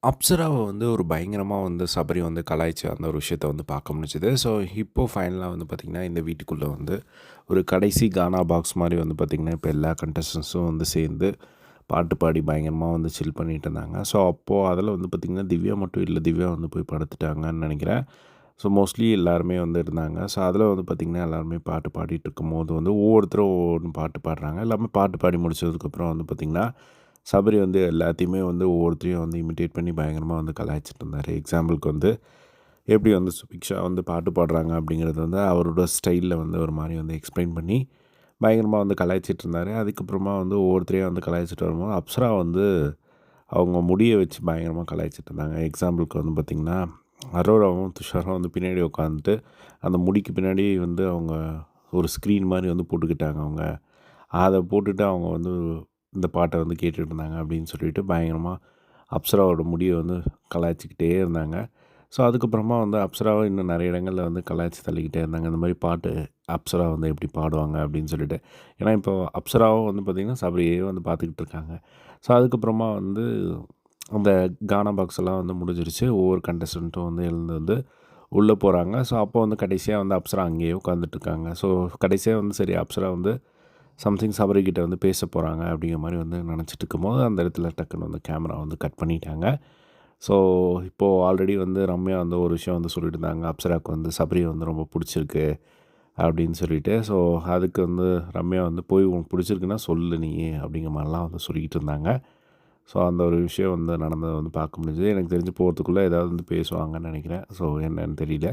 அப்சராவ வந்து ஒரு பயங்கரமா வந்து சபரி வந்து கலாய்ச்ச அந்த ஒரு விஷயத்த வந்து பார்க்க முடிஞ்சுது. ஸோ, இப்போ ஃபைனலா வந்து பார்த்திங்கன்னா, இந்த வீட்டுக்குள்ள வந்து ஒரு கடைசி கானா பாக்ஸ் மாரி வந்து பார்த்திங்கன்னா, இப்போ எல்லா கண்டஸ்டன்ட்ஸும் வந்து சேர்ந்து பாட்டு பாடி பயங்கரமா வந்து சில் பண்ணிட்டு இருந்தாங்க. ஸோ, அப்போ அதில வந்து பார்த்திங்கன்னா, திவ்யா மட்டும் இல்ல. திவ்யா வந்து போய் படுத்துட்டாங்கன்னு நெனைக்கிறேன். ஸோ, மோஸ்ட்லி எல்லாருமே வந்து இருந்தாங்க. ஸோ, அதில வந்து பார்த்திங்கன்னா, எல்லாருமே பாட்டு பாடிட்டு இருக்கும்போது வந்து ஒவ்வொருத்தரும் ஒவ்வொன்னு பாட்டு பாடுறாங்க. எல்லாமே பாட்டு பாடி முடிச்சதுக்கப்புறம் வந்து பார்த்திங்கன்னா, சபரி வந்து எல்லாத்தையுமே வந்து ஒவ்வொருத்தரையும் வந்து இமிட்டேட் பண்ணி பயங்கரமா வந்து கலாய்ச்சிட்டு இருந்தாரு. எக்ஸாம்பிளுக்கு வந்து எப்படி வந்து சுபிக்ஷா வந்து பாட்டு பாடுறாங்க அப்படிங்கிறது வந்து அவரோட ஸ்டைல்ல வந்து ஒரு மாரி வந்து எக்ஸ்பிளைன் பண்ணி பயங்கரமா வந்து கலாய்ச்சிட்டு இருந்தாரு. அதுக்கப்புறமா வந்து ஒவ்வொருத்தரையும் வந்து கலாய்ச்சிட்டு வரும்போது, அப்சரா வந்து அவங்க முடிய வச்சு பயங்கரமா கலாய்ச்சிட்டு இருந்தாங்க. எக்ஸாம்பிளுக்கு வந்து பார்த்திங்கன்னா, அரோராவும், துஷாரும் வந்து பின்னாடி உட்காந்துட்டு, அந்த முடிக்கு பின்னாடி வந்து அவங்க ஒரு ஸ்க்ரீன் மாரி வந்து போட்டுக்கிட்டாங்க அவங்க. அத போட்டுட்டு அவங்க வந்து இந்த பாட்ட வந்து கேட்டுட்டு இருந்தாங்க அப்படின்னு சொல்லிட்டு பயங்கரமா அப்சராவோட முடிய வந்து கலாய்ச்சிக்கிட்டே இருந்தாங்க. ஸோ, அதுக்கப்புறமா வந்து அப்சராவ இன்னும் நெறைய இடங்கள்ல வந்து கலாய்ச்சி தள்ளிக்கிட்டே இருந்தாங்க. இந்த மாரி பாட்டு அப்சரா வந்து எப்படி பாடுவாங்க அப்படின்னு சொல்லிட்டு. ஏன்னா, இப்போ அப்சராவும் வந்து பார்த்திங்கன்னா, சபரியே வந்து பார்த்துக்கிட்டு இருக்காங்க. ஸோ, அதுக்கப்புறமா வந்து அந்த கானா பாக்ஸ் எல்லாம் வந்து முடிஞ்சிருச்சு. ஒவ்வொரு கண்டஸ்டன்ட்டும் வந்து எழுந்து வந்து உள்ள போறாங்க. ஸோ, அப்போ வந்து கடைசியா வந்து அப்சரா அங்கேயே உட்காந்துட்டுருக்காங்க. ஸோ, கடைசியா வந்து சரி அப்சரா வந்து சம்திங் சபரிக்கிட்ட வந்து பேச போகிறாங்க அப்படிங்கிற மாதிரி வந்து நினச்சிட்டு இருக்கும்போது அந்த இடத்துல டக்குன்னு வந்து கேமரா வந்து கட் பண்ணிட்டாங்க. ஸோ, இப்போது ஆல்ரெடி வந்து ரம்யா வந்து ஒரு விஷயம் வந்து சொல்லிட்டு இருந்தாங்க. அப்சராவுக்கு வந்து சபரி வந்து ரொம்ப பிடிச்சிருக்கு அப்படின்னு சொல்லிட்டு. ஸோ, அதுக்கு வந்து ரம்யா வந்து போய் உனக்கு பிடிச்சிருக்குன்னா சொல்லு நீ அப்படிங்கிற மாதிரிலாம் வந்து சொல்லிக்கிட்டு இருந்தாங்க. ஸோ, அந்த ஒரு விஷயம் வந்து நடந்ததை வந்து பார்க்க முடிஞ்சது. எனக்கு தெரிஞ்சு போகிறதுக்குள்ளே ஏதாவது வந்து பேசுவாங்கன்னு நினைக்கிறேன். ஸோ, என்னன்னு தெரியல.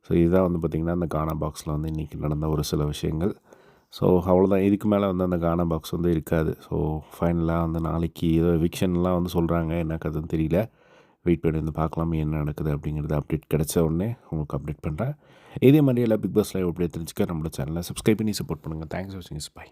ஸோ, இதுதான் வந்து பார்த்திங்கன்னா அந்த கானா பாக்ஸில் வந்து இன்றைக்கி நடந்த ஒரு சில விஷயங்கள். ஸோ, அவ்வளோதான். இதுக்கு மேலே வந்து அந்த கானா பாக்ஸ் வந்து இருக்காது. ஸோ, ஃபைனலாக வந்து நாளைக்கு ஏதோ எவிக்ஷன்லாம் வந்து சொல்கிறாங்க. என்ன கதைன்னு தெரியல. வெயிட் பண்ணி வந்து பார்க்கலாம் என்ன நடக்குது அப்படிங்கிறது அப்டேட் கிடைச்ச உடனே உங்களுக்கு அப்டேட் பண்ணுறேன். இதே மாதிரி எல்லா பிக் பாஸ் லைவ் அப்டேட் தெரிஞ்சுக்க நம்மளோட சேனலை சப்ஸ்கிரைப் பண்ணி சப்போர்ட் பண்ணுங்கள். தேங்க்ஸ் ஃபார் வாட்சிங். பை.